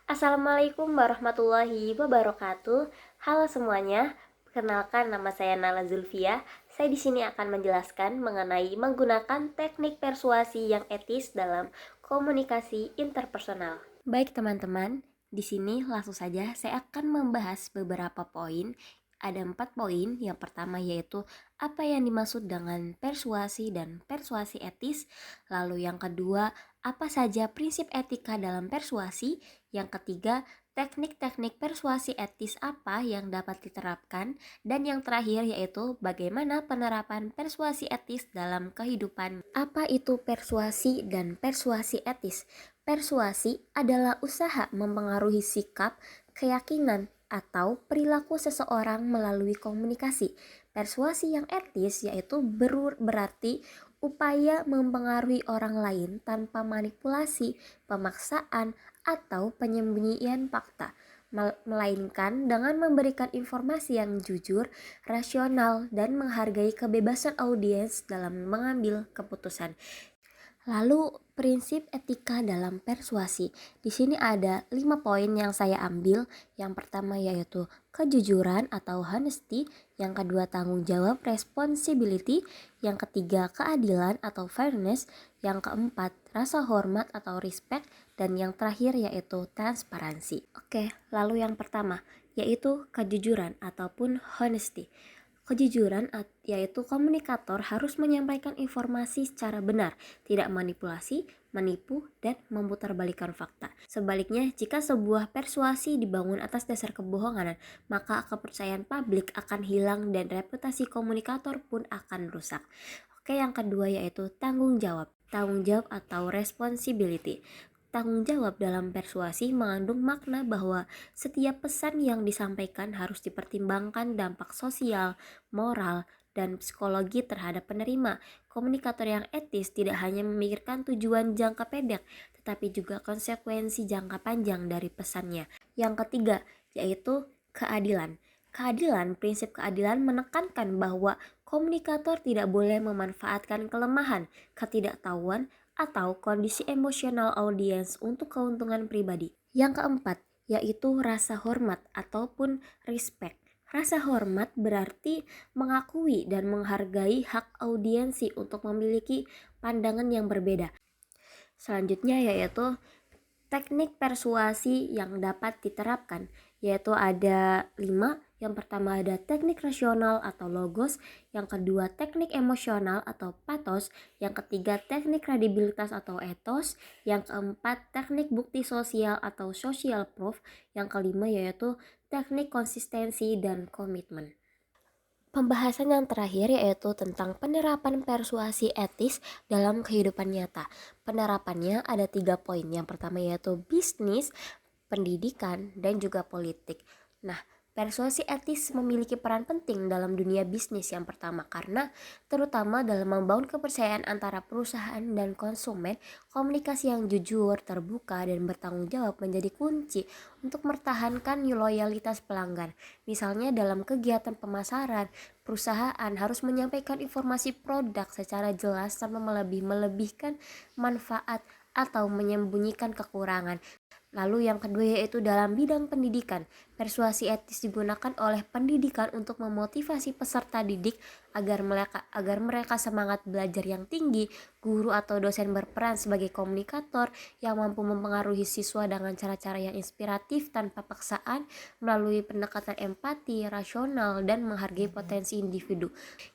Assalamualaikum warahmatullahi wabarakatuh. Halo semuanya, perkenalkan nama saya Nala Zulfia. Saya di sini akan menjelaskan mengenai menggunakan teknik persuasi yang etis dalam komunikasi interpersonal. Baik teman-teman, di sini langsung saja saya akan membahas beberapa poin. Ada 4 poin. Yang pertama yaitu apa yang dimaksud dengan persuasi dan persuasi etis. Lalu yang kedua, apa saja prinsip etika dalam persuasi. Yang ketiga, teknik-teknik persuasi etis apa yang dapat diterapkan. Dan yang terakhir yaitu bagaimana penerapan persuasi etis dalam kehidupan. Apa itu persuasi dan persuasi etis? Persuasi adalah usaha mempengaruhi sikap, keyakinan, atau perilaku seseorang melalui komunikasi. Persuasi yang etis yaitu berarti upaya mempengaruhi orang lain tanpa manipulasi, pemaksaan, atau penyembunyian fakta, melainkan dengan memberikan informasi yang jujur, rasional, dan menghargai kebebasan audiens dalam mengambil keputusan. Lalu prinsip etika dalam persuasi. Di sini ada 5 poin yang saya ambil. Yang pertama yaitu kejujuran atau honesty, yang kedua tanggung jawab responsibility, yang ketiga keadilan atau fairness, yang keempat rasa hormat atau respect, dan yang terakhir yaitu transparansi. Oke, lalu yang pertama yaitu kejujuran ataupun honesty. Kejujuran yaitu komunikator harus menyampaikan informasi secara benar, tidak manipulasi, menipu, dan memutarbalikkan fakta. Sebaliknya, jika sebuah persuasi dibangun atas dasar kebohongan, maka kepercayaan publik akan hilang dan reputasi komunikator pun akan rusak. Oke, yang kedua yaitu tanggung jawab. Tanggung jawab atau responsibility. Tanggung jawab dalam persuasi mengandung makna bahwa setiap pesan yang disampaikan harus dipertimbangkan dampak sosial, moral, dan psikologi terhadap penerima. Komunikator yang etis tidak hanya memikirkan tujuan jangka pendek, tetapi juga konsekuensi jangka panjang dari pesannya. Yang ketiga, yaitu keadilan. Prinsip keadilan menekankan bahwa komunikator tidak boleh memanfaatkan kelemahan, ketidaktahuan, atau kondisi emosional audiens untuk keuntungan pribadi. Yang keempat, yaitu rasa hormat ataupun respect. Rasa hormat berarti mengakui dan menghargai hak audiensi untuk memiliki pandangan yang berbeda. Selanjutnya yaitu teknik persuasi yang dapat diterapkan, yaitu ada 5. Yang pertama ada teknik rasional atau logos, yang kedua teknik emosional atau pathos, yang ketiga teknik kredibilitas atau ethos, yang keempat teknik bukti sosial atau social proof, yang kelima yaitu teknik konsistensi dan komitmen. Pembahasan yang terakhir yaitu tentang penerapan persuasi etis dalam kehidupan nyata. Penerapannya ada 3 poin. Yang pertama yaitu bisnis, pendidikan, dan juga politik. Nah, persuasi etis memiliki peran penting dalam dunia bisnis yang pertama karena terutama dalam membangun kepercayaan antara perusahaan dan konsumen, komunikasi yang jujur, terbuka, dan bertanggung jawab menjadi kunci untuk mempertahankan loyalitas pelanggan. Misalnya dalam kegiatan pemasaran, perusahaan harus menyampaikan informasi produk secara jelas tanpa melebih-melebihkan manfaat atau menyembunyikan kekurangan. Lalu yang kedua yaitu dalam bidang pendidikan. Persuasi etis digunakan oleh pendidikan untuk memotivasi peserta didik agar mereka semangat belajar yang tinggi. Guru atau dosen berperan sebagai komunikator yang mampu mempengaruhi siswa dengan cara-cara yang inspiratif tanpa paksaan melalui pendekatan empati, rasional, dan menghargai potensi individu.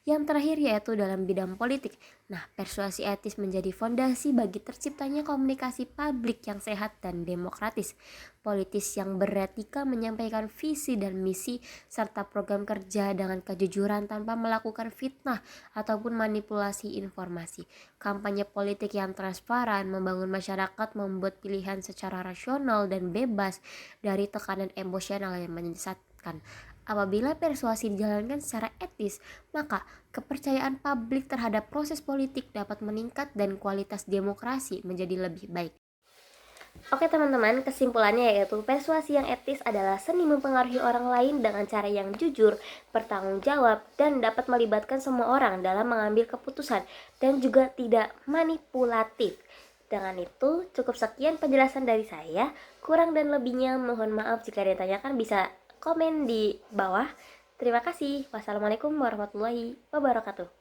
Yang terakhir yaitu dalam bidang politik. Nah, persuasi etis menjadi fondasi bagi terciptanya komunikasi publik yang sehat dan demokratis. Politis yang beretika menyampaikan visi dan misi serta program kerja dengan kejujuran tanpa melakukan fitnah ataupun manipulasi informasi. Kampanye politik yang transparan membangun masyarakat membuat pilihan secara rasional dan bebas dari tekanan emosional yang menyesatkan. Apabila persuasi dijalankan secara etis, maka kepercayaan publik terhadap proses politik dapat meningkat dan kualitas demokrasi menjadi lebih baik. Oke teman-teman, kesimpulannya yaitu persuasi yang etis adalah seni mempengaruhi orang lain dengan cara yang jujur, bertanggung jawab, dan dapat melibatkan semua orang dalam mengambil keputusan dan juga tidak manipulatif. Dengan itu, cukup sekian penjelasan dari saya. Kurang dan lebihnya mohon maaf. Jika ada yang tanyakan bisa komen di bawah. Terima kasih. Wassalamualaikum warahmatullahi wabarakatuh.